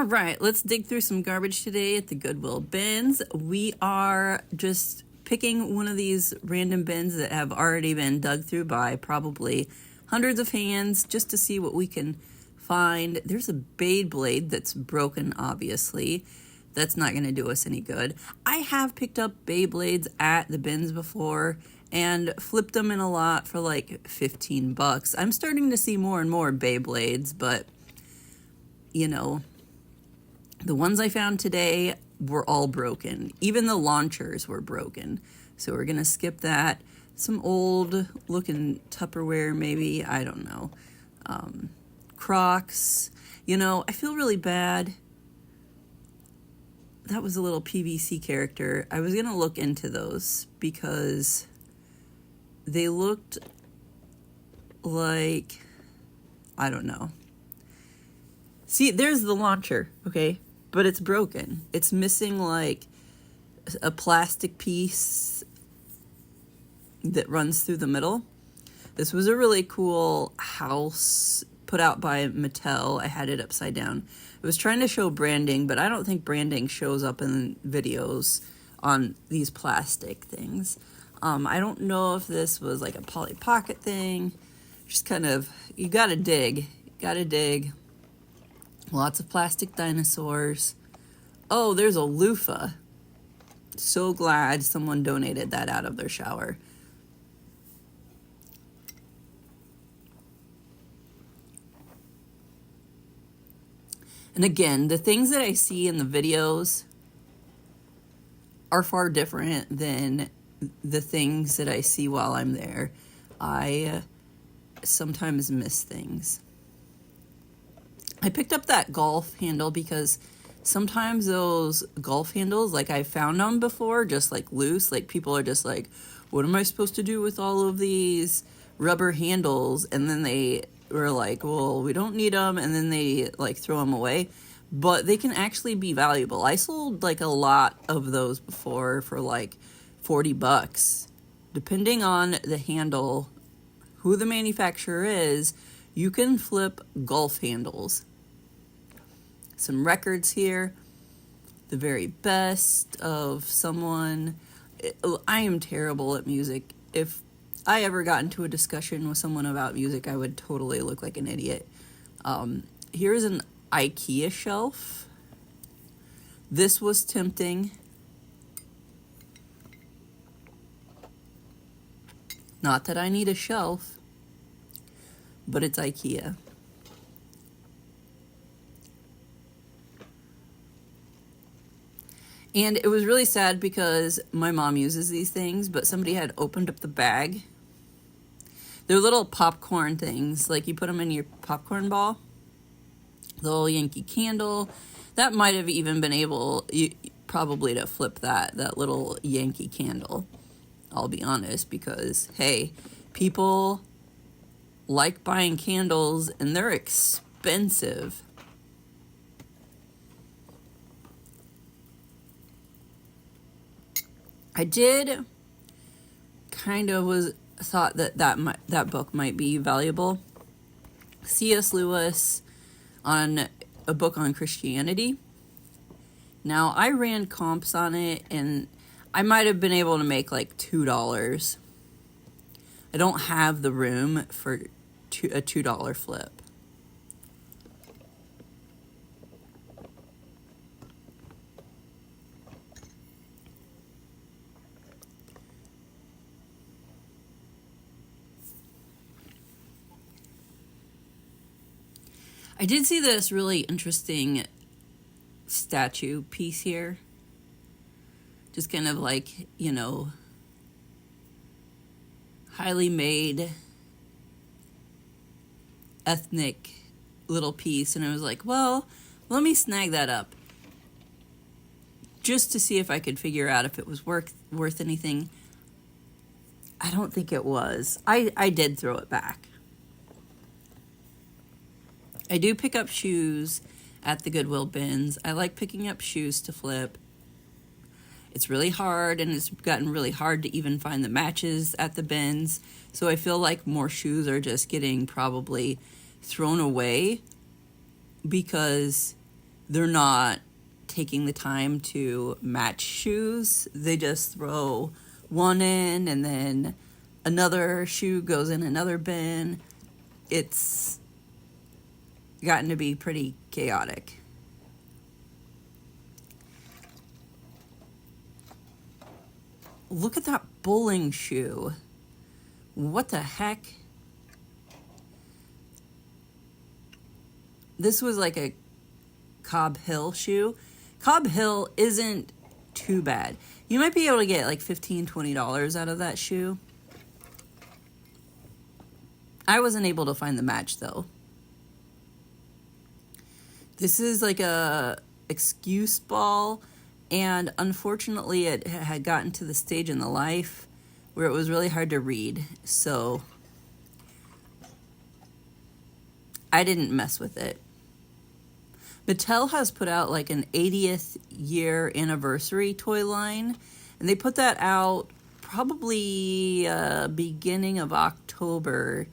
All right, let's dig through some garbage today at the Goodwill Bins. We are just picking one of these random bins that have already been dug through by probably hundreds of hands just to see what we can find. There's a Beyblade that's broken, obviously. That's not going to do us any good. I have picked up Beyblades at the bins before and flipped them in a lot for like $15. I'm starting to see more and more Beyblades, but you know, the ones I found today were all broken. Even the launchers were broken. So we're going to skip that. Some old looking Tupperware maybe. I don't know. Crocs. You know, I feel really bad. That was a little PVC character. I was going to look into those because they looked like, I don't know. See, there's the launcher, okay? But it's broken. It's missing like a plastic piece that runs through the middle. This was a really cool house put out by Mattel. I had it upside down. I was trying to show branding, but I don't think branding shows up in videos on these plastic things. I don't know if this was like a Polly Pocket thing. Just kind of, you gotta dig. Lots of plastic dinosaurs. Oh, there's a loofah. So glad someone donated that out of their shower. And again, the things that I see in the videos are far different than the things that I see while I'm there. I sometimes miss things. I picked up that golf handle because sometimes those golf handles, like I found them before, just like loose. Like people are just like, what am I supposed to do with all of these rubber handles? And then they were like, well, we don't need them. And then they like throw them away. But they can actually be valuable. I sold like a lot of those before for like $40. Depending on the handle, who the manufacturer is, you can flip golf handles. Some records here. The very best of someone. I am terrible at music. If I ever got into a discussion with someone about music, I would totally look like an idiot. Here's an IKEA shelf. This was tempting. Not that I need a shelf, but it's IKEA. And it was really sad because my mom uses these things, but somebody had opened up the bag. They're little popcorn things, like you put them in your popcorn ball. The little Yankee candle. That might have even been able, probably to flip that little Yankee candle. I'll be honest, because, hey, people like buying candles, and they're expensive. I did kind of thought that book might be valuable. C.S. Lewis on a book on Christianity. Now, I ran comps on it, and I might have been able to make like $2. I don't have the room for a $2 flip. I did see this really interesting statue piece here. Just kind of like, you know, highly made, ethnic little piece. And I was like, well, let me snag that up. Just to see if I could figure out if it was worth anything. I don't think it was. I did throw it back. I do pick up shoes at the Goodwill Bins. I like picking up shoes to flip. It's really hard, and it's gotten really hard to even find the matches at the bins. So I feel like more shoes are just getting probably thrown away because they're not taking the time to match shoes. They just throw one in and then another shoe goes in another bin. It's gotten to be pretty chaotic. Look at that bowling shoe. What the heck? This was like a Cobb Hill shoe. Cobb Hill isn't too bad. You might be able to get like $15, $20 out of that shoe. I wasn't able to find the match though. This is like a excuse ball, and unfortunately it had gotten to the stage in the life where it was really hard to read, so I didn't mess with it. Mattel has put out like an 80th year anniversary toy line, and they put that out probably beginning of October,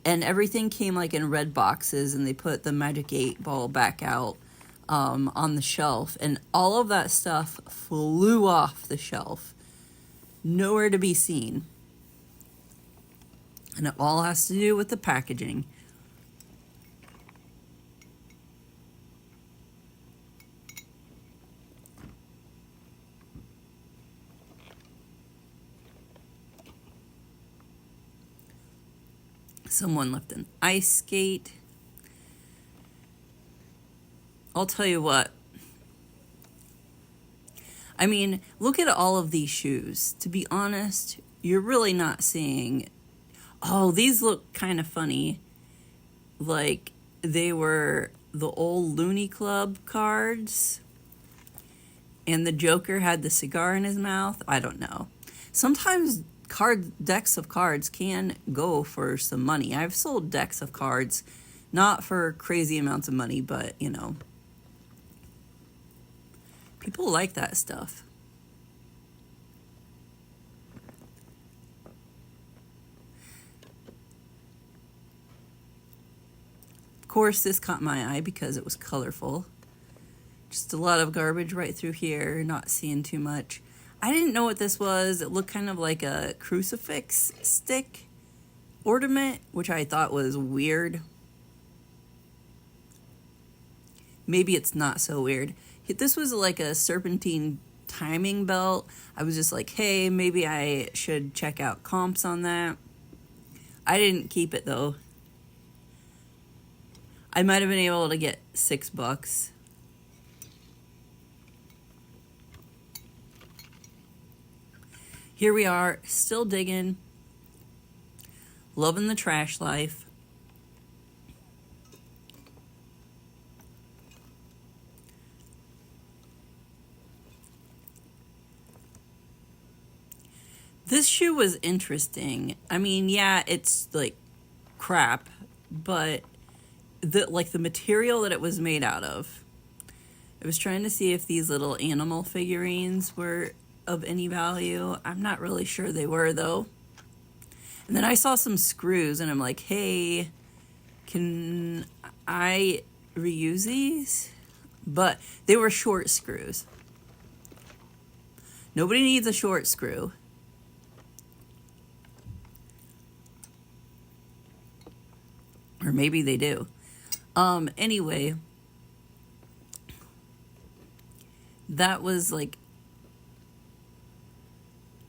and everything came like in red boxes, and they put the Magic 8 Ball back out on the shelf, and all of that stuff flew off the shelf. Nowhere to be seen. And it all has to do with the packaging. Someone left an ice skate. I'll tell you what. I mean, look at all of these shoes. To be honest, you're really not seeing... Oh, these look kind of funny. Like they were the old Looney Club cards. And the Joker had the cigar in his mouth. I don't know. Sometimes decks of cards can go for some money. I've sold decks of cards, not for crazy amounts of money, but, you know, people like that stuff. Of course, this caught my eye because it was colorful. Just a lot of garbage right through here, not seeing too much. I didn't know what this was. It looked kind of like a crucifix stick ornament, which I thought was weird. Maybe it's not so weird. This was like a serpentine timing belt. I was just like, hey, maybe I should check out comps on that. I didn't keep it though. I might have been able to get $6. Here we are, still digging, loving the trash life. This shoe was interesting. I mean, yeah, it's like crap, but the material that it was made out of. I was trying to see if these little animal figurines were of any value. I'm not really sure they were though. And then I saw some screws and I'm like, hey, can I reuse these? But they were short screws. Nobody needs a short screw. Or maybe they do. Anyway, that was like,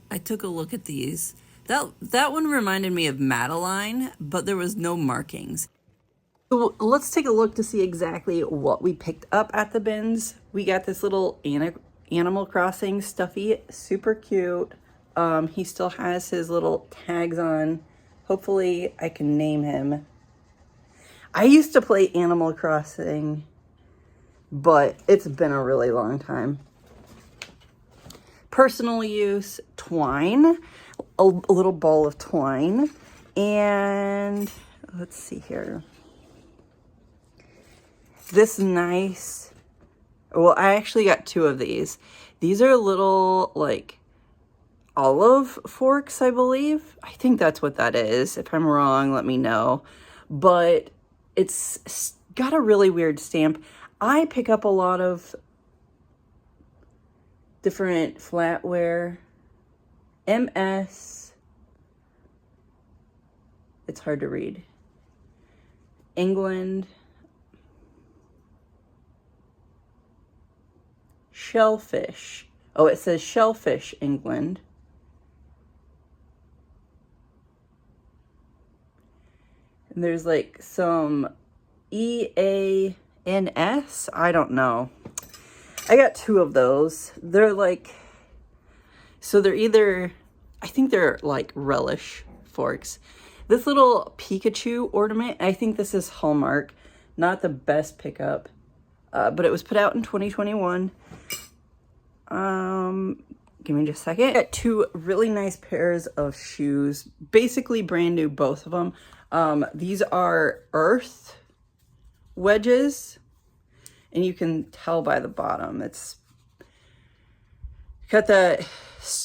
I took a look at these. That one reminded me of Madeline, but there was no markings. So let's take a look to see exactly what we picked up at the bins. We got this little Animal Crossing stuffy, super cute. He still has his little tags on. Hopefully I can name him. I used to play Animal Crossing, but it's been a really long time. Personal use, twine, a little ball of twine, and let's see here. This nice, well, I actually got two of these. These are little, like, olive forks, I believe. I think that's what that is. If I'm wrong, let me know. But it's got a really weird stamp. I pick up a lot of different flatware, MS, it's hard to read, England, Shellfish. Oh, it says Shellfish, England. And there's like some EANS. I don't know. I got 2 of those. They're like, so they're either, I think they're like relish forks. This little Pikachu ornament, I think this is Hallmark. Not the best pickup, but it was put out in 2021. Give me just a second. I got 2 really nice pairs of shoes, basically brand new, both of them. These are Earth wedges, and you can tell by the bottom. It's got the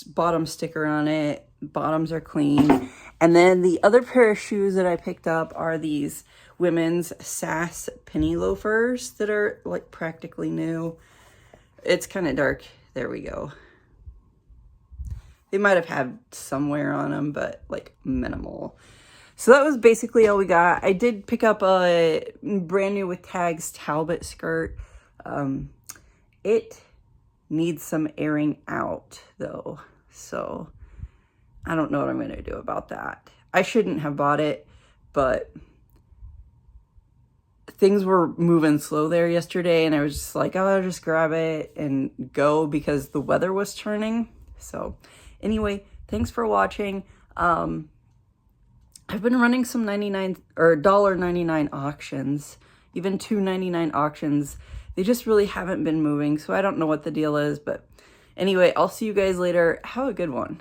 bottom sticker on it. Bottoms are clean. And then the other pair of shoes that I picked up are these women's Sass penny loafers that are like practically new. It's kind of dark. There we go. They might have had some wear on them, but like minimal. So that was basically all we got. I did pick up a brand new with tags Talbot skirt. It needs some airing out though. So I don't know what I'm going to do about that. I shouldn't have bought it, but things were moving slow there yesterday, and I was just like, oh, I'll just grab it and go because the weather was turning. So anyway, thanks for watching. I've been running some 99 or $1.99 auctions, even $2.99 auctions. They just really haven't been moving, so I don't know what the deal is, but anyway, I'll see you guys later. Have a good one.